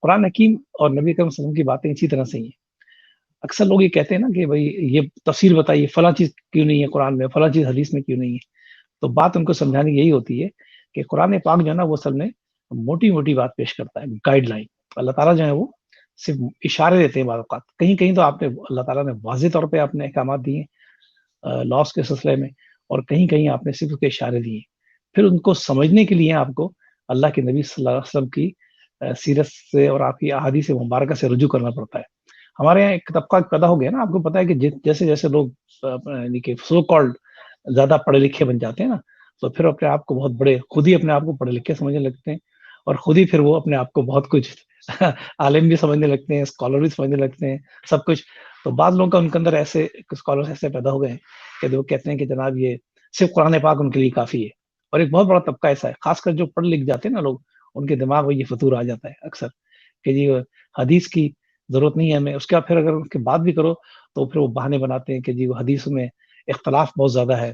قرآن حکیم اور نبی اکرم صلی اللہ علیہ وسلم کی باتیں اسی طرح سے ہی ہیں. اکثر لوگ یہ کہتے ہیں نا کہ بھائی یہ تفسیر بتائیے، فلاں چیز کیوں نہیں ہے قرآن میں، فلاں چیز حدیث میں کیوں نہیں ہے. تو بات ان کو سمجھانے کی یہی ہوتی ہے کہ قرآن پاک جو ہے نا وہ اصل میں موٹی موٹی بات پیش کرتا ہے، گائیڈ لائن. اللہ تعالیٰ جو ہے وہ صرف اشارے دیتے ہیں بعض اوقات. کہیں کہیں تو آپ نے اللہ تعالیٰ نے واضح طور پہ آپ نے احکامات دیے ہیں لاس کے سلسلے میں، اور کہیں کہیں آپ نے صرف اس کے اشارے دیے. پھر ان کو سمجھنے کے لیے آپ کو اللہ کے نبی صلی اللہ علیہ وسلم کی سیرت سے اور آپ کی احادیث مبارکہ سے رجوع کرنا پڑتا ہے. ہمارے یہاں ایک طبقہ پیدا ہو گیا نا، آپ کو پتا ہے کہ جیسے جیسے لوگ یعنی کہ سو کالڈ زیادہ پڑھے لکھے بن جاتے ہیں نا، تو پھر اپنے آپ کو بہت بڑے، خود ہی اپنے آپ کو پڑھے لکھے سمجھنے لگتے ہیں، اور خود ہی پھر وہ اپنے آپ کو بہت کچھ عالم بھی سمجھنے لگتے ہیں، اسکالر بھی سمجھنے لگتے ہیں، سب کچھ. تو بعض لوگوں کا ان کے اندر ایسے اسکالر ایسے پیدا ہو گئے ہیں کہ وہ کہتے ہیں کہ جناب یہ صرف قرآن پاک ان کے لیے کافی ہے. اور ایک بہت بڑا طبقہ ایسا ہے، خاص کر جو پڑھ لکھ جاتے ہیں نا لوگ، ان کے دماغ میں یہ فطور آ جاتا ہے اکثر کہ جی حدیث کی ضرورت نہیں ہے ہمیں. اس کا پھر اگر اس کی بات بھی کرو تو پھر وہ بہانے بناتے ہیں کہ جی وہ حدیث میں اختلاف بہت زیادہ ہے،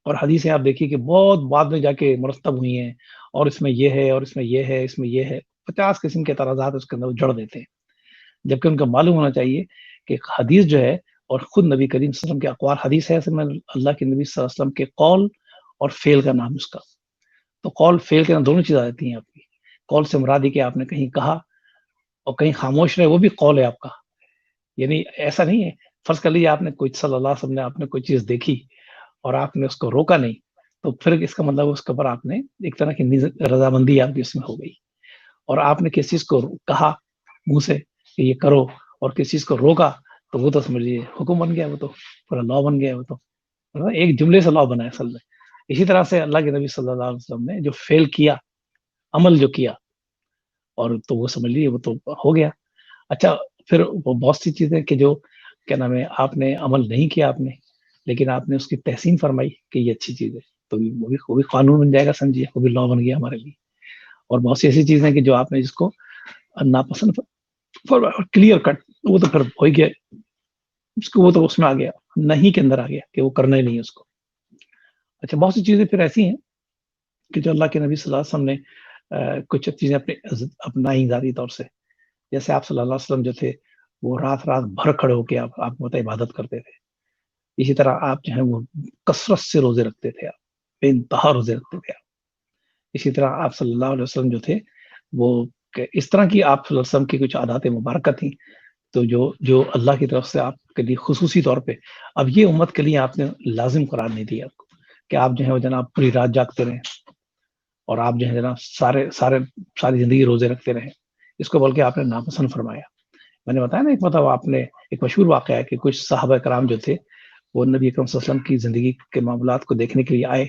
اور حدیثیں آپ دیکھیے کہ بہت بعد میں جا کے مرتب ہوئی ہیں، اور اس میں یہ ہے، اور اس میں یہ ہے، اس میں یہ ہے، 50 قسم کے اعتراضات اس کے اندر جڑ دیتے ہیں. جبکہ ان کو معلوم ہونا چاہیے کہ حدیث جو ہے، اور خود نبی کریم صلی اللہ علیہ وسلم کے اقوال، حدیث ہے اصل میں اللہ کے نبی صلی اللہ علیہ وسلم کے قول اور فعل کا نام اس کا. تو قول فعل کے نام دونوں چیز آ جاتی ہیں آپ کی. قول سے مراد کہ آپ نے کہیں کہا اور کہیں خاموش رہے، وہ بھی قول ہے آپ کا. یعنی ایسا نہیں ہے، فرض کر لیجیے آپ نے کوئی صلی اللہ علیہ وسلم نے آپ نے کوئی چیز دیکھی اور آپ نے اس کو روکا نہیں، تو پھر اس کا مطلب اس کے اوپر آپ نے ایک طرح کی رضامندی آپ کی اس میں ہو گئی. اور آپ نے کسی چیز کو کہا منہ سے کہ یہ کرو، اور کسی چیز کو روکا، تو وہ تو سمجھیے حکم بن گیا، وہ تو پورا لا بن گیا. وہ تو ایک جملے سے لا بنا ہے اصل میں. اسی طرح سے اللہ کے نبی صلی اللہ علیہ وسلم نے جو فعل کیا، عمل جو کیا، اور تو وہ سمجھ لیجیے وہ تو ہو گیا. اچھا، پھر وہ بہت سی چیزیں کہ جو کیا نام ہے آپ نے عمل نہیں کیا آپ نے، لیکن آپ نے اس کی تحسین فرمائی کہ یہ اچھی چیز ہے، تو وہ بھی قانون بن جائے گا، سمجھیے وہ بھی لا بن گیا ہمارے لیے. اور بہت سی ایسی چیزیں کہ جو آپ نے جس کو ناپسند کلیئر کٹ، وہ تو پھر ہو گیا، اس کو وہ تو اس میں آ گیا، نہیں کے اندر آ گیا کہ وہ کرنا ہی نہیں ہے اس کو. اچھا، بہت سی چیزیں پھر ایسی ہیں کہ جو اللہ کے نبی صلی اللہ علیہ وسلم نے کچھ چیزیں اپنائی ذاتی طور سے. جیسے آپ صلی اللہ علیہ وسلم جو تھے وہ رات رات بھر کھڑے ہو کے آپ کو عبادت کرتے تھے. اسی طرح آپ جو ہیں وہ کثرت سے روزے رکھتے تھے، آپ بے انتہا روزے رکھتے تھے. اسی طرح آپ صلی اللہ علیہ وسلم جو تھے وہ اس طرح کی آپ صلی اللہ علیہ وسلم کی کچھ عادات مبارکہ تھیں تو جو اللہ کی طرف سے آپ کے لیے خصوصی طور پہ، اب یہ امت کے لیے آپ نے لازم قرار نہیں دیا آپ کو کہ آپ جو ہے وہ جناب پوری رات جاگتے رہیں، اور آپ جو ہے جناب ساری زندگی روزے رکھتے رہیں. اس کو بول کے آپ نے ناپسند فرمایا. میں نے بتایا نا ایک مطلب آپ نے ایک مشہور واقعہ ہے کہ کچھ صحابہ کرام جو تھے وہ نبی اکرم صلی اللہ علیہ وسلم کی زندگی کے معاملات کو دیکھنے کے لیے آئے،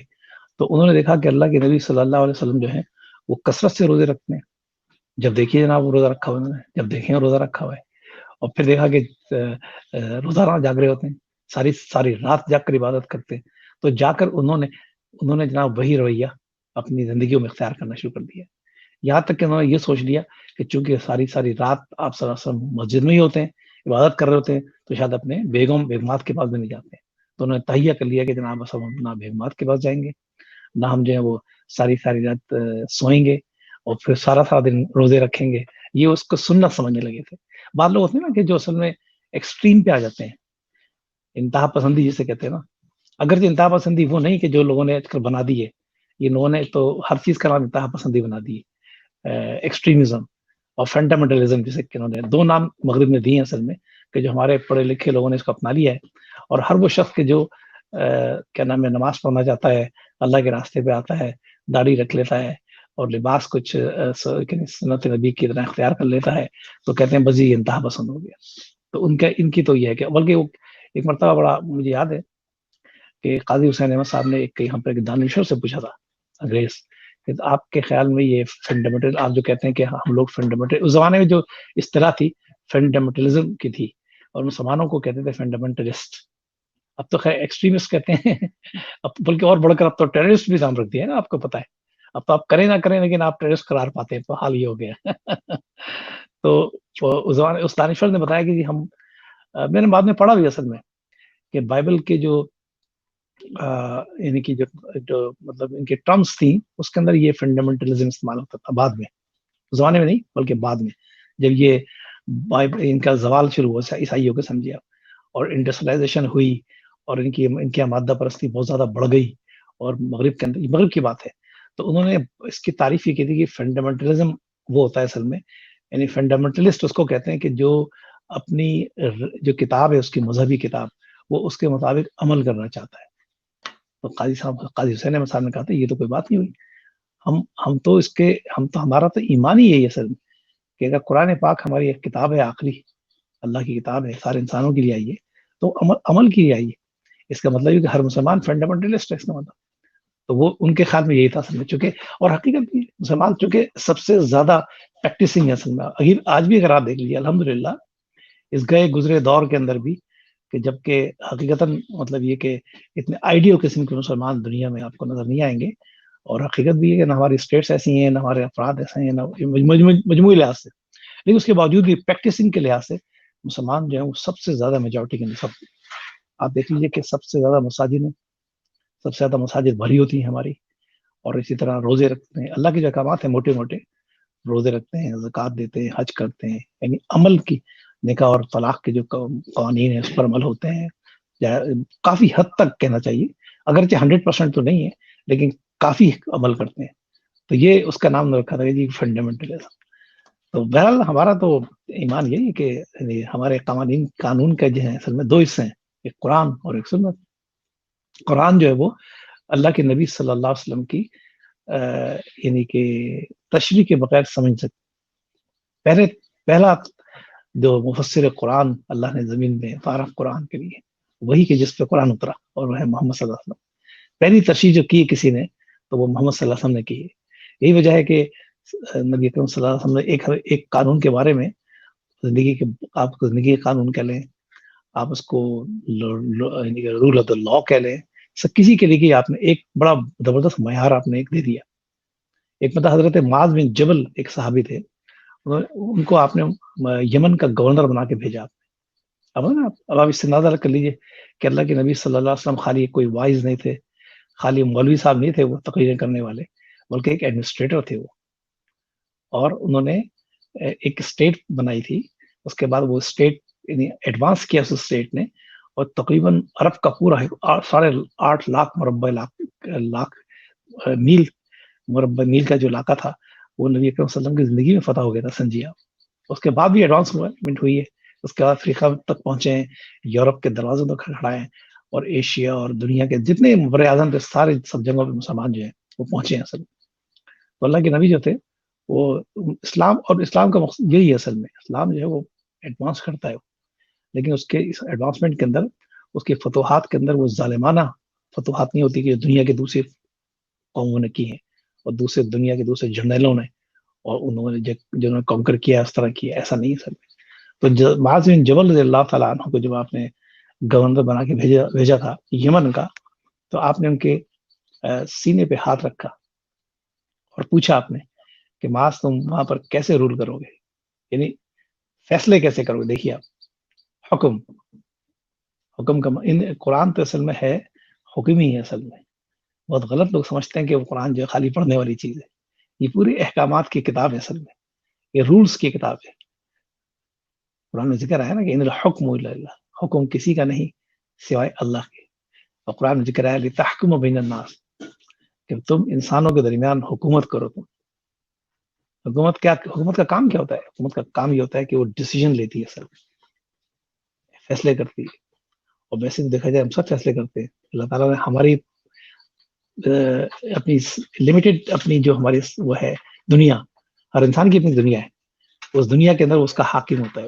تو انہوں نے دیکھا کہ اللہ کے نبی صلی اللہ علیہ وسلم جو ہے وہ کثرت سے روزے رکھتے ہیں. جب دیکھیے جناب وہ روزہ رکھا ہوا ہے، جب دیکھیں روزہ رکھا ہوا ہے، اور پھر دیکھا کہ روزانہ جاگ رہے ہوتے ہیں، ساری رات جاگ کر عبادت کرتے ہیں. تو جا کر انہوں نے جناب وہی رویہ اپنی زندگیوں میں اختیار کرنا شروع کر دیا. یہاں تک کہ انہوں نے یہ سوچ لیا کہ چونکہ ساری رات آپ صلی اللہ علیہ وسلم مسجد میں ہی ہوتے ہیں، عبادت کر رہے ہوتے ہیں، تو شاید اپنے بیگمات کے پاس بھی نہیں جاتے ہیں. تو انہوں نے تہیہ کر لیا کہ جناب ہم اپنا بیگمات کے پاس جائیں گے، نہ ہم جو ہے وہ ساری رات سوئیں گے، اور پھر سارا دن روزے رکھیں گے. یہ اس کو سنت سمجھنے لگے تھے. بعض لوگ ہوتے ہیں نا کہ جو اصل میں ایکسٹریم پہ آ جاتے ہیں، انتہا پسندی جسے کہتے ہیں نا. اگرچہ انتہا پسندی وہ نہیں کہ جو لوگوں نے آج کل بنا دی ہے، یہ لوگوں نے تو ہر چیز کا نام انتہا پسندی بنا دی ہے. ایکسٹریمزم اور فنڈامنٹلزم جسے کہ انہوں نے 2 نام مغرب نے دیے ہیں اصل میں، کہ جو ہمارے پڑھے لکھے لوگوں نے اس کو اپنا لیا ہے. اور ہر وہ شخص کے جو کیا نام ہے نماز پڑھنا چاہتا ہے، اللہ کے راستے پہ آتا ہے، داڑھی رکھ لیتا ہے، اور لباس کچھ سنت نبی کی طرح اختیار کر لیتا ہے، تو کہتے ہیں بس یہ انتہا پسند ہو گیا. تو ان کی تو یہ ہے کہ بلکہ وہ ایک مرتبہ بڑا مجھے یاد ہے کہ قاضی حسین احمد صاحب نے یہاں پہ ایک دانشور سے پوچھا تھا انگریز کہ آپ کے خیال میں یہ فنڈامنٹل، آپ جو کہتے ہیں کہ ہم لوگ فنڈامنٹل، اس زمانے میں جو اصطلاح تھی فنڈامنٹلزم کی تھی، اور مسلمانوں کو کہتے تھے فنڈامنٹلسٹ. اب تو خیر ایکسٹریمسٹ کہتے ہیں اب بلکہ اور بڑھ کر اب تو ٹیررسٹ بھی نام رکھ دیا ہے نا، آپ کو پتا ہے. اب تو آپ کریں نہ کریں لیکن آپ ٹیررسٹ قرار پاتے ہیں، تو حال یہ ہو گیا. تو اس دانشور نے بتایا کہ جی ہم، میں نے بعد میں پڑھا بھی اصل میں کہ بائبل کے جو یعنی کہ جو مطلب ان کے ٹرمز تھیں، اس کے اندر یہ فنڈامنٹلزم استعمال ہوتا تھا بعد میں. زمانے میں نہیں بلکہ بعد میں، جب یہ ان کا زوال شروع ہوا عیسائیوں کے، سمجھے آپ، اور انڈسٹریلائزیشن ہوئی، اور ان کی مادہ پرستی بہت زیادہ بڑھ گئی، اور مغرب کے اندر، یہ مغرب کی بات ہے، تو انہوں نے اس کی تعریف یہ کی تھی کہ فنڈامنٹلزم وہ ہوتا ہے اصل میں، یعنی فنڈامنٹلسٹ اس کو کہتے ہیں کہ جو اپنی جو کتاب ہے، اس کی مذہبی کتاب، وہ اس کے مطابق عمل کرنا چاہتا ہے۔ تو قاضی حسین احمد صاحب نے کہا تھا یہ تو کوئی بات نہیں ہوئی، ہم تو ہمارا تو ایمان ہی یہی ہے اصل میں، کہ اگر قرآن پاک ہماری ایک کتاب ہے آخری، اللہ کی کتاب ہے، سارے انسانوں کے لیے آئی ہے، تو عمل کے لیے آئی ہے۔ اس کا مطلب یہ کہ ہر مسلمان فنڈامنٹلسٹ ہے، اس کا مطلب تو وہ ان کے خیال میں یہی تھا اصل میں، چونکہ اور حقیقت بھی مسلمان چونکہ سب سے زیادہ پریکٹسنگ ہے اصل میں، آج بھی اگر آپ دیکھ لیجیے الحمدللہ اس گئے گزرے دور کے اندر بھی، کہ جبکہ حقیقتاً مطلب یہ کہ اتنے آئیڈیل قسم کے مسلمان دنیا میں آپ کو نظر نہیں آئیں گے، اور حقیقت بھی ہے کہ نہ ہماری اسٹیٹس ایسی ہیں، نہ ہمارے افراد ایسے ہیں، نہ مجموعی لحاظ سے، لیکن اس کے باوجود بھی پریکٹسنگ کے لحاظ سے مسلمان جو ہیں وہ سب سے زیادہ میجورٹی کے نسب، آپ دیکھ لیجیے کہ سب سے زیادہ مساجد ہیں، سب سے زیادہ مساجد بھری ہوتی ہیں ہماری، اور اسی طرح روزے رکھتے ہیں، اللہ کے جو احکامات ہیں موٹے موٹے، روزے رکھتے ہیں، زکوٰۃ دیتے ہیں، حج کرتے ہیں، یعنی عمل کی، نکاح اور طلاق کے جو قوانین ہیں اس پر عمل ہوتے ہیں، کافی حد تک کہنا چاہیے، اگرچہ 100% تو نہیں ہے، لیکن کافی عمل کرتے ہیں، تو یہ اس کا نام رکھا تھا جی فنڈامنٹلزم۔ تو بہرحال ہمارا تو ایمان یہی ہے کہ ہمارے قانون کا جو ہے اصل میں دو حصے ہیں، ایک قرآن اور ایک سنت۔ قرآن جو ہے وہ اللہ کے نبی صلی اللہ علیہ وسلم کی یعنی کہ تشریح کے بغیر سمجھ سکتے، پہلا جو مفسر قرآن اللہ نے زمین میں اتارا قرآن کے لیے، وہی کہ جس پہ قرآن اترا، اور وہ ہے محمد صلی اللہ علیہ وسلم۔ پہلی تشریح جو کی کسی نے تو وہ محمد صلی اللہ علیہ وسلم نے کی ہے۔ یہی وجہ ہے کہ نبی اکرم صلی اللہ علیہ وسلم نے ایک قانون کے بارے میں، زندگی کے، آپ کو زندگی کے قانون کہہ لیں، آپ اس کو رول آف دا لا کہہ لیں، سب کسی کے لیے آپ نے ایک بڑا زبردست معیار آپ نے ایک دے دیا۔ ایک مطلب حضرت معاذ بن جبل ایک صحابی تھے، ان کو آپ نے یمن کا گورنر بنا کے بھیجا۔ اب آپ اس سے اندازہ کر لیجیے کہ اللہ کے نبی صلی اللہ علیہ وسلم خالی کوئی وائز نہیں تھے، خالی مولوی صاحب نہیں تھے وہ تقریریں کرنے والے، بلکہ ایک ایڈمنسٹریٹر تھے وہ، اور انہوں نے ایک اسٹیٹ بنائی تھی، اس کے بعد وہ اسٹیٹ یعنی ایڈوانس کیا اس اسٹیٹ نے، اور تقریباً عرب کا پورا 8.5 لاکھ میل مربع میل کا جو علاقہ تھا وہ نبی اکرم صلی اللہ علیہ وسلم کی زندگی میں فتح ہو گیا تھا، سمجھیے آپ۔ اس کے بعد بھی ایڈوانسمنٹ ہوئی ہے، اس کے بعد افریقہ تک پہنچے ہیں، یورپ کے دروازوں تک کھڑائے ہیں، اور ایشیا اور دنیا کے جتنے بر اعظم تھے سارے سب جگہوں پہ مسلمان جو ہیں وہ پہنچے ہیں اصل میں۔ تو اللہ کے نبی جو تھے وہ اسلام کا مقصد یہی ہے اصل میں، اسلام جو ہے وہ ایڈوانس کرتا ہے، لیکن اس کے اس ایڈوانسمنٹ کے اندر، اس کے فتوحات کے اندر وہ ظالمانہ فتوحات نہیں ہوتی کہ دنیا کے دوسری قوموں نے کی ہیں، اور دنیا کے دوسرے جرنیلوں نے، اور انہوں نے جنہوں نے کانکر کیا اس طرح کیا، ایسا نہیں ہے سر۔ تو معاذ بن جبل رضی اللہ تعالیٰ عنہ کو جب آپ نے گورنر بنا کے بھیجا تھا یمن کا، تو آپ نے ان کے سینے پہ ہاتھ رکھا اور پوچھا آپ نے کہ معاذ تم وہاں پر کیسے رول کرو گے، یعنی فیصلے کیسے کرو گے۔ دیکھیے آپ، حکم کا قرآن تو اصل میں ہے حکم ہی ہے اصل میں۔ بہت غلط لوگ سمجھتے ہیں کہ وہ قرآن جو ہے خالی پڑھنے والی چیز ہے، یہ پوری احکامات کی کتاب ہے اصل میں، یہ رولز کی کتاب ہے۔ قرآن میں ذکر ہے نا کہ ان الحکم الا للہ، حکم کسی کا نہیں سوائے اللہ کے، اور قرآن میں ذکر ہے لتحکم بین الناس، کہ تم انسانوں کے درمیان حکومت کرو۔ حکومت کا کام کیا ہوتا ہے؟ حکومت کا کام یہ ہوتا ہے کہ وہ ڈیسیژن لیتی ہے، سر فیصلے کرتی ہے، اور ویسے تو دیکھا جائے ہم سب فیصلے کرتے ہیں۔ اللہ تعالیٰ نے ہماری اپنی لمیٹڈ اپنی جو ہماری وہ ہے دنیا، ہر انسان کی اپنی دنیا ہے، اس دنیا کے اندر اس کا حاکم ہوتا ہے۔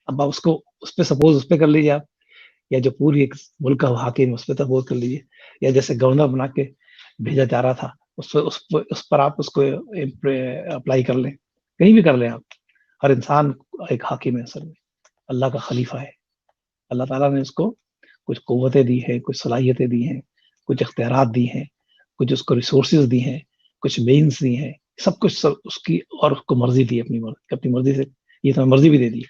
اب آپ اس پہ سپوز اس پہ کر لیجیے آپ، یا جو پوری ایک ملک کا حاکم اس پہ سپوز کر لیجیے، یا جیسے گورنر بنا کے بھیجا جا رہا تھا اس پر آپ اس کو اپلائی کر لیں، کہیں بھی کر لیں آپ۔ ہر انسان ایک حاکم ہے اصل میں، اللہ کا خلیفہ ہے۔ اللہ تعالیٰ نے اس کو کچھ قوتیں دی ہیں، کچھ صلاحیتیں دی ہیں، کچھ اختیارات دی ہیں، کچھ اس کو ریسورسز دی ہیں، کچھ مینس دی ہیں، سب کچھ اس کی، اور اس کو مرضی دی، اپنی مرضی سے یہ تمہیں مرضی بھی دے دی،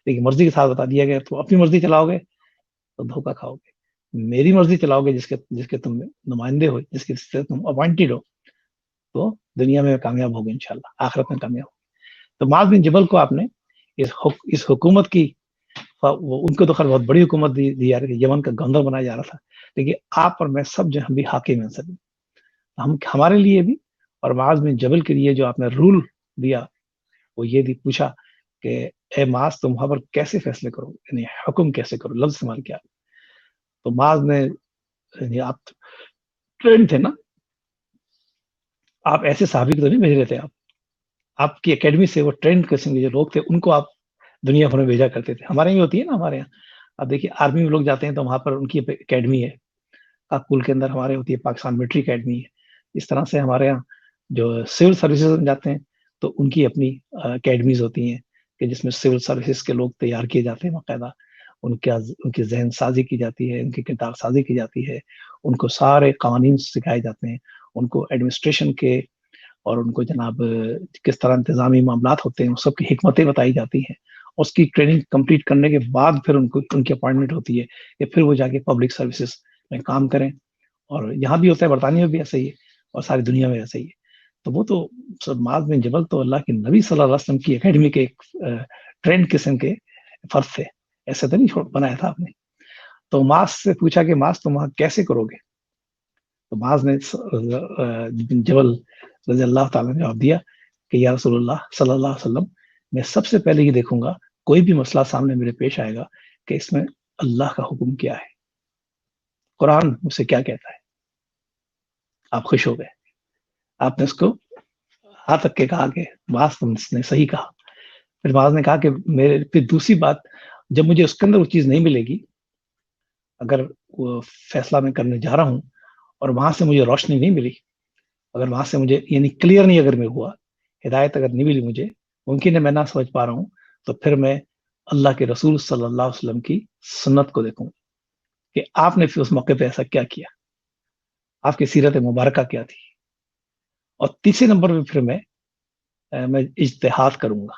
لیکن مرضی کے ساتھ بتا دیا گیا تو اپنی مرضی چلاؤ گے تو دھوکہ کھاؤ گے، میری مرضی چلاؤ گے جس کے تم نمائندے ہو، جس کے تم اپوائنٹڈ ہو، تو دنیا میں کامیاب ہوگی انشاءاللہ، آخرت میں کامیاب ہوگی۔ تو معاذ بن جبل کو آپ نے اس حکومت کی، ان کو تو خیر بہت بڑی حکومت دی جا رہی تھی، یمن کا گورنر بنایا جا رہا تھا، لیکن آپ اور میں سب جو ہم بھی حاکم ہیں سب، ہمارے لیے بھی اور معاذ بن جبل کے لیے جو آپ نے رول دیا وہ یہ بھی پوچھا کہ اے معاذ تم وہاں پر کیسے فیصلے کرو، یعنی حکم کیسے کرو، لفظ استعمال کیا۔ تو معاذ نے، یعنی آپ ٹرینڈ تھے نا، آپ ایسے صحابی کو تو نہیں بھیج رہے تھے، آپ کی اکیڈمی سے وہ ٹرینڈ قسم کے جو لوگ تھے ان کو آپ دنیا بھر میں بھیجا کرتے تھے۔ ہمارے یہاں ہوتی ہے نا، ہمارے یہاں اب دیکھیے آرمی میں لوگ جاتے ہیں تو وہاں پر ان کی اکیڈمی ہے، کاکول کے اندر ہمارے ہوتی ہے پاکستان ملٹری اکیڈمی ہے۔ اس طرح سے ہمارے یہاں جو سول سروسز میں جاتے ہیں تو ان کی اپنی اکیڈمیز ہوتی ہیں کہ جس میں سول سروسز کے لوگ تیار کیے جاتے ہیں، باقاعدہ ان کی ذہن سازی کی جاتی ہے، ان کی کردار سازی کی جاتی ہے، ان کو سارے قوانین سکھائے جاتے ہیں، ان کو ایڈمنسٹریشن کے اور ان کو جناب کس طرح انتظامی معاملات ہوتے ہیں وہ سب کی حکمتیں بتائی جاتی ہیں۔ اس کی ٹریننگ کمپلیٹ کرنے کے بعد پھر ان کی اپوائنٹمنٹ ہوتی ہے کہ پھر وہ جا کے پبلک سروسز میں کام کریں، اور یہاں بھی ہوتا ہے، برطانیہ میں بھی ایسا ہی ہے اور ساری دنیا میں ایسا ہی ہے۔ تو وہ تو معاذ بن جبل تو اللہ کے نبی صلی اللہ علیہ وسلم کی اکیڈمی کے ایک ٹرینڈ قسم کے فرد تھے، ایسے تو نہیں بنایا تھا آپ نے۔ تو معاذ سے پوچھا کہ معاذ تم وہاں کیسے کرو گے؟ تو معاذ نے بن جبل رضی اللہ تعالیٰ نے جواب دیا کہ یا رسول اللہ صلی اللہ علیہ وسلم، میں سب سے پہلے یہ دیکھوں گا کوئی بھی مسئلہ سامنے میرے پیش آئے گا کہ اس میں اللہ کا حکم کیا ہے، قرآن مجھ سے کیا کہتا ہے۔ آپ خوش ہو گئے، آپ نے اس کو ہاتھ تک کے کہا کہ معاذ تم نے صحیح کہا۔ پھر معاذ نے کہا کہ پھر دوسری بات، جب مجھے اس کے اندر وہ چیز نہیں ملے گی، اگر وہ فیصلہ میں کرنے جا رہا ہوں اور وہاں سے مجھے روشنی نہیں ملی، اگر وہاں سے مجھے یعنی کلیئر نہیں اگر میں ہوا، ہدایت اگر نہیں ملی مجھے، ممکن ہے میں نہ سمجھ پا رہا ہوں، تو پھر میں اللہ کے رسول صلی اللہ علیہ وسلم کی سنت کو دیکھوں کہ آپ نے پھر اس موقع پہ ایسا کیا کیا، آپ کی سیرت مبارکہ کیا تھی۔ اور تیسرے نمبر پہ پھر میں اجتہاد کروں گا،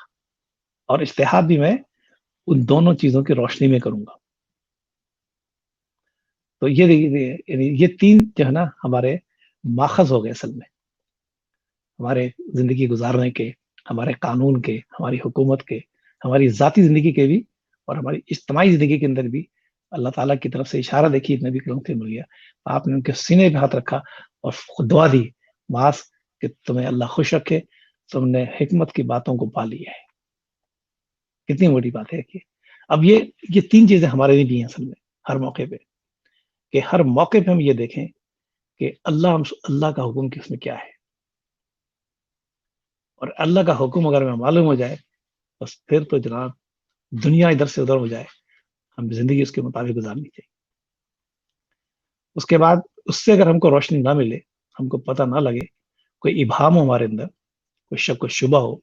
اور اجتہاد بھی میں ان دونوں چیزوں کی روشنی میں کروں گا۔ تو یہ تین جو ہے نا ہمارے ماخذ ہو گئے اصل میں، ہمارے زندگی گزارنے کے، ہمارے قانون کے، ہماری حکومت کے، ہماری ذاتی زندگی کے بھی، اور ہماری اجتماعی زندگی کے اندر بھی اللہ تعالیٰ کی طرف سے اشارہ دیکھیے نبی کریم سے مل گیا۔ آپ نے ان کے سینے پہ ہاتھ رکھا اور دعا دی، معاذ کہ تمہیں اللہ خوش رکھے، تم نے حکمت کی باتوں کو پا لیا ہے۔ کتنی بڑی بات ہے کہ اب یہ تین چیزیں ہمارے لیے بھی ہیں اصل میں، ہر موقع پہ، کہ ہر موقع پہ ہم یہ دیکھیں کہ اللہ کا حکم کس میں کیا ہے، اور اللہ کا حکم اگر ہمیں معلوم ہو جائے بس پھر تو جناب دنیا ادھر سے ادھر ہو جائے، ہم زندگی اس کے مطابق گزارنی چاہیے۔ اس کے بعد اس سے اگر ہم کو روشنی نہ ملے، ہم کو پتہ نہ لگے، کوئی ابہام ہو ہمارے اندر، کوئی شک و شبہ ہو،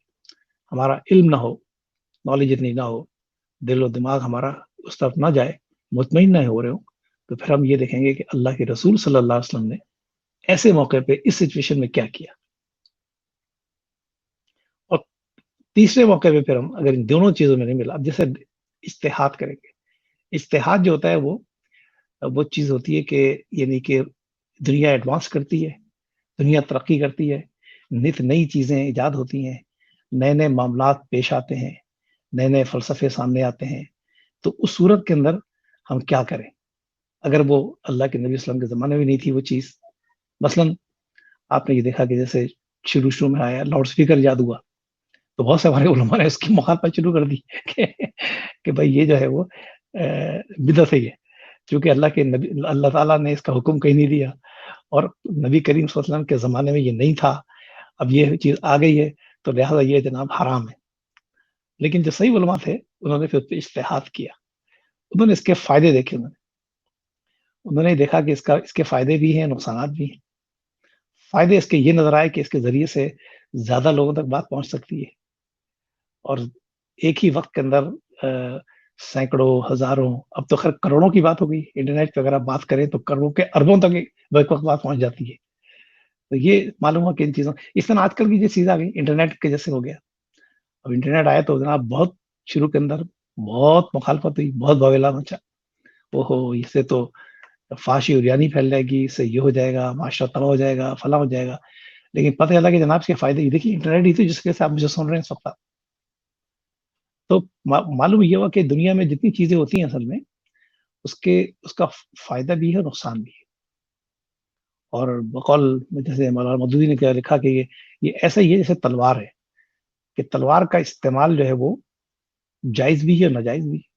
ہمارا علم نہ ہو، نالج اتنی نہ ہو، دل و دماغ ہمارا اس طرف نہ جائے، مطمئن نہ ہو رہے ہوں، تو پھر ہم یہ دیکھیں گے کہ اللہ کے رسول صلی اللہ علیہ وسلم نے ایسے موقع پہ اس سچویشن میں کیا کیا۔ اور تیسرے موقع پہ پھر ہم اگر ان دونوں چیزوں میں نہیں ملا، اب جیسے اجتہاد کریں گے، اجتہاد جو ہوتا ہے وہ چیز ہوتی ہے کہ یعنی کہ دنیا ایڈوانس کرتی ہے، دنیا ترقی کرتی ہے، نت نئی چیزیں ایجاد ہوتی ہیں، نئے نئے معاملات پیش آتے ہیں، نئے نئے فلسفے سامنے آتے ہیں، تو اس صورت کے اندر ہم کیا کریں اگر وہ اللہ کے نبی وسلم کے زمانے میں نہیں تھی وہ چیز۔ مثلا آپ نے یہ دیکھا کہ جیسے شروع میں آیا لاؤڈ اسپیکر ایجاد ہوا، تو بہت سے ہمارے علماء نے اس کی مخالفت شروع کر دی کہ بھائی یہ جو ہے وہ بدعت ہے، کیونکہ اللہ تعالیٰ نے اس کا حکم کہیں نہیں دیا، اور نبی کریم صلی اللہ علیہ وسلم کے زمانے میں یہ نہیں تھا، اب یہ چیز آ گئی ہے تو لہٰذا یہ جناب حرام ہے۔ لیکن جو صحیح علماء تھے انہوں نے پھر اجتہاد کیا، انہوں نے اس کے فائدے دیکھے، انہوں نے دیکھا کہ اس کے فائدے بھی ہیں، نقصانات بھی ہیں۔ فائدے اس کے یہ نظر آئے کہ اس کے ذریعے سے زیادہ لوگوں تک بات پہنچ سکتی ہے، اور ایک ہی وقت کے اندر سینکڑوں، ہزاروں، اب تو خیر کروڑوں کی بات ہو گئی، انٹرنیٹ پہ اگر آپ بات کریں تو کروڑوں کے اربوں تک ایک وقت بات پہنچ جاتی ہے۔ تو یہ معلوم ہو کہ ان چیزوں اس طرح آج کل کی جو چیز آ گئی انٹرنیٹ کے جیسے ہو گیا، اب انٹرنیٹ آیا تو جناب بہت شروع کے اندر بہت مخالفت ہوئی، بہت بویلا مچا، اس سے تو فحاشی عریانی پھیل جائے گی، اس سے یہ ہو جائے گا، معاشرہ تباہ ہو جائے گا، فلاں ہو جائے گا۔ لیکن پتہ چلا کہ جناب اس کے فائدے، یہ دیکھیے انٹرنیٹ ہی تھی جس کے سے آپ مجھے سن رہے ہیں سب کا. تو معلوم یہ ہوا کہ دنیا میں جتنی چیزیں ہوتی ہیں اصل میں اس کا فائدہ بھی ہے، نقصان بھی ہے. اور بقول جیسے مولانا مودودی نے کیا لکھا کہ یہ ایسا ہی ہے جیسے تلوار ہے، کہ تلوار کا استعمال جو ہے وہ جائز بھی ہے اور ناجائز بھی ہے.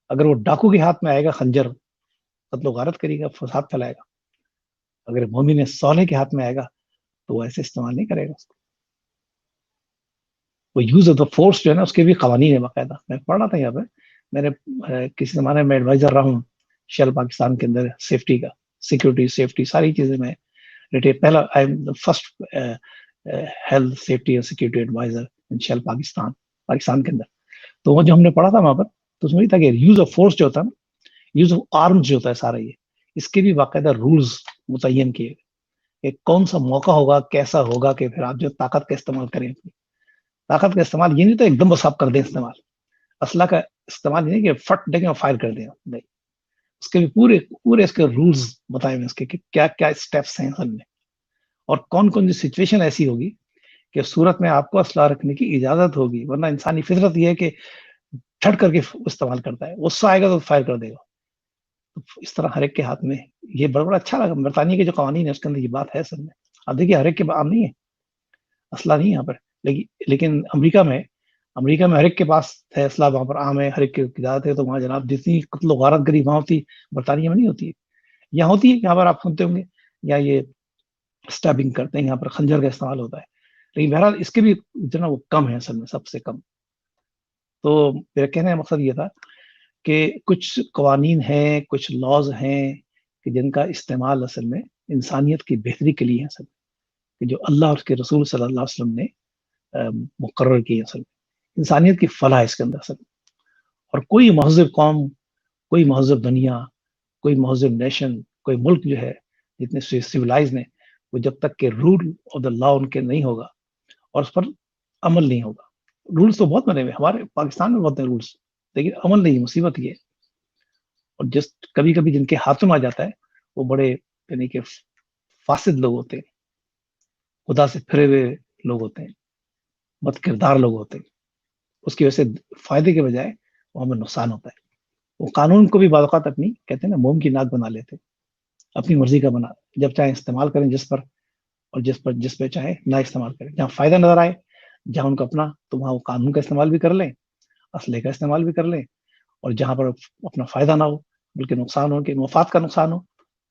اگر وہ ڈاکو کے ہاتھ میں آئے گا خنجر، قتل و غارت کرے گا، فساد پھیلائے گا. اگر مومن صالح کے ہاتھ میں آئے گا تو وہ ایسے استعمال نہیں کرے گا اس کو. وہ یوز آف دا فورس جو ہے نا اس کے بھی قوانین ہے باقاعدہ. میں پڑھ رہا تھا یہاں پہ، میں نے کسی زمانے میں ایڈوائزر رہا ہوں شیل پاکستان کے اندر سیفٹی کا، سیکورٹی سیفٹی ساری چیزیں میں پہلا فرسٹ ہیلتھ سیفٹی اور سیکورٹی ایڈوائزر ان شیل پاکستان کے اندر. تو وہ جو ہم نے پڑھا تھا وہاں پر، تو اس میں یہ تھا کہ یوز آف فورس جو ہوتا ہے نا، یوز آف آرمز جو ہوتا ہے سارا، یہ اس کے بھی باقاعدہ رولز متعین کیے گئے کہ کون سا موقع ہوگا، کیسا ہوگا کہ پھر آپ جو طاقت کا استعمال کریں. طاقت کا استعمال یہ نہیں تو ایک دم بس آپ کر دیں استعمال. اسلحہ کا استعمال یہ نہیں کہ فٹ دیں اور فائر کر دیں، نہیں. اس کے بھی پورے اس کے رولز بتائے ہوئے اس کے کہ کیا کیا اسٹیپس ہیں اصل میں، اور کون کون سی سچویشن ایسی ہوگی کہ صورت میں آپ کو اسلحہ رکھنے کی اجازت ہوگی. ورنہ انسانی فطرت یہ ہے کہ چھٹ کر کے استعمال کرتا ہے، غصہ آئے گا تو فائر کر دے گا. تو اس طرح ہر ایک کے ہاتھ میں یہ بڑا اچھا لگا. برطانیہ کے جو قوانین ہے اس کے اندر یہ بات ہے اصل میں. اب دیکھیے ہر ایک کے عام نہیں ہے، اسلحہ نہیں یہاں پر، لیکن امریکہ میں ہر ایک کے پاس ہے اسلحہ، وہاں پر عام ہے، ہر ایک کی اجازت ہے. تو وہاں جناب جتنی قتل و غارت گری وہاں ہوتی، برطانیہ میں نہیں ہوتی ہے. یہاں ہوتی ہے، یہاں پر آپ سنتے ہوں گے، یا یہ اسٹیبنگ کرتے ہیں، یہاں پر خنجر کا استعمال ہوتا ہے. لیکن بہرحال اس کے بھی جو نا وہ کم ہے اصل میں، سب سے کم. تو میرا کہنے کا مقصد یہ تھا کہ کچھ قوانین ہیں، کچھ لاز ہیں کہ جن کا استعمال اصل میں انسانیت کی بہتری کے لیے ہے اصل، کہ جو اللہ اور اس کے رسول صلی اللہ علیہ وسلم نے مقرر کی اصل میں. انسانیت کی فلاح اس کے اندر اصل. اور کوئی مہذب قوم، کوئی مہذب دنیا، کوئی مہذب نیشن، کوئی ملک جو ہے جتنے سویلائز نے، وہ جب تک کہ رول آف دا لا ان کے نہیں ہوگا اور اس پر عمل نہیں ہوگا. رولز تو بہت بنے ہوئے ہمارے پاکستان میں، بہت ہیں رولز، لیکن عمل نہیں. مصیبت یہ ہے. اور جس کبھی کبھی جن کے ہاتھوں میں آ جاتا ہے وہ بڑے یعنی کہ فاسد لوگ ہوتے ہیں، خدا سے پھرے ہوئے لوگ ہوتے ہیں، بد کردار لوگ ہوتے ہیں. اس کی وجہ سے فائدے کے بجائے وہ ہمیں نقصان ہوتا ہے. وہ قانون کو بھی بعض اوقات اپنی کہتے ہیں نا موم کی ناک بنا لیتے، اپنی مرضی کا بنا، جب چاہے استعمال کریں جس پر، اور جس پہ چاہے نہ استعمال کریں. جہاں فائدہ نظر آئے، جہاں ان کو اپنا، تو وہاں وہ قانون کا استعمال بھی کر لیں، اسلحے کا استعمال بھی کر لیں. اور جہاں پر اپنا فائدہ نہ ہو بلکہ نقصان ہو، کہ مفاد کا نقصان ہو،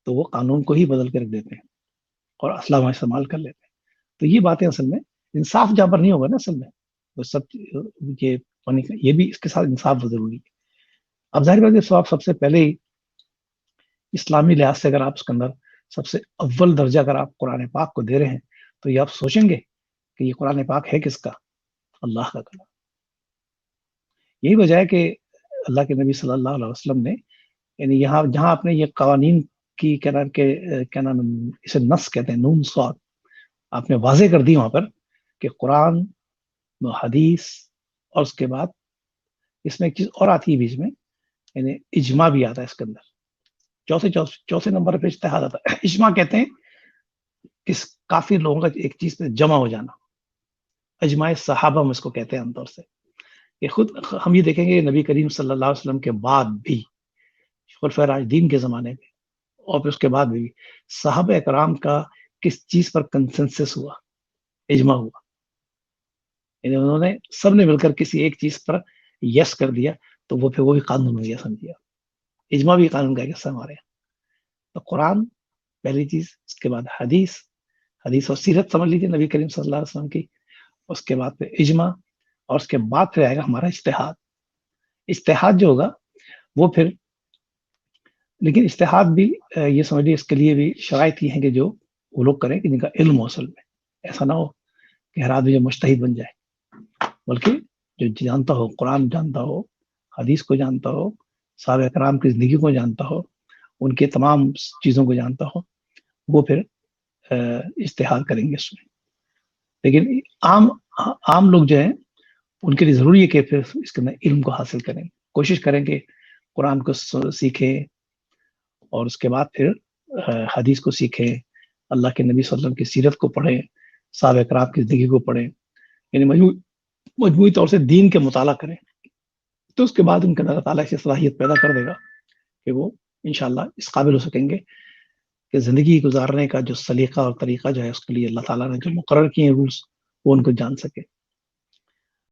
تو وہ قانون کو ہی بدل کے رکھ دیتے ہیں اور اسلحہ وہاں استعمال کر لیتے ہیں. تو یہ باتیں اصل میں انصاف جہاں پر نہیں ہوگا نا اصل میں، وہ سب یہ بھی اس کے ساتھ انصاف ضروری ہے. اب ظاہر بات ہے سب سے پہلے ہی اسلامی لحاظ سے اگر آپ اس کے اندر سب سے اول درجہ اگر آپ قرآن پاک کو دے رہے ہیں تو یہ آپ سوچیں گے کہ یہ قرآن پاک ہے کس کا؟ اللہ کا کلام. یہی وجہ ہے کہ اللہ کے نبی صلی اللہ علیہ وسلم نے یعنی جہاں آپ نے یہ قوانین کی کیا نام اسے نص کہتے ہیں، نون صاد، آپ نے واضح کر دی وہاں پر کہ قرآن، حدیث، اور اس کے بعد اس میں ایک چیز اور آتی ہے بیچ میں، یعنی اجماع بھی آتا ہے اس کے اندر. چوتھے نمبر پہ اجتہاد آتا ہے. اجماع کہتے ہیں کس کافی لوگوں کا ایک چیز پہ جمع ہو جانا. اجماع صحابہ ہم اس کو کہتے ہیں عام طور سے. کہ خود ہم یہ دیکھیں گے نبی کریم صلی اللہ علیہ وسلم کے بعد بھی، خلفائے راشدین کے زمانے میں اور پھر اس کے بعد بھی صحابہ اکرام کا کس چیز پر کنسنسس ہوا، اجماع ہوا. یعنی انہوں نے سب نے مل کر کسی ایک چیز پر یس کر دیا تو وہ پھر وہی قانون ہو گیا، سمجھیا. اجماع بھی قانون کا ایک حصہ ہمارے یہاں. تو قرآن پہلی چیز، اس کے بعد حدیث اور سیرت سمجھ لیجیے نبی کریم صلی اللہ علیہ وسلم کی، اس کے بعد پھر اجماع، اور اس کے بعد پھر آئے گا ہمارا اجتہاد. اجتہاد جو ہوگا وہ پھر، لیکن اجتہاد بھی یہ سمجھ لیجیے اس کے لیے بھی شرائط یہ ہیں کہ جو وہ لوگ کریں کہ جن کا علم ہو اصل میں. ایسا نہ ہو کہ ہر آدمی جو مجتہد بن جائے، بلکہ جو جانتا ہو، قرآن جانتا ہو، حدیث کو جانتا ہو، صحابہ کرام کی زندگی کو جانتا ہو، ان کے تمام چیزوں کو جانتا ہو، وہ پھر اجتہاد کریں گے اس میں. لیکن عام لوگ جو ہیں ان کے لیے ضروری ہے کہ پھر اس کے اندر علم کو حاصل کریں، کوشش کریں کہ قرآن کو سیکھیں، اور اس کے بعد پھر حدیث کو سیکھیں، اللہ کے نبی صلی اللہ علیہ وسلم کی سیرت کو پڑھیں، صحابہ کرام کی زندگی کو پڑھیں، یعنی مجموعی طور سے دین کے مطالعہ کریں، تو اس کے بعد ان کے اللہ تعالیٰ سے صلاحیت پیدا کر دے گا کہ وہ انشاءاللہ اس قابل ہو سکیں گے کہ زندگی گزارنے کا جو سلیقہ اور طریقہ جو ہے اس کے لیے اللہ تعالیٰ نے جو مقرر کیے ہیں رولس وہ ان کو جان سکے.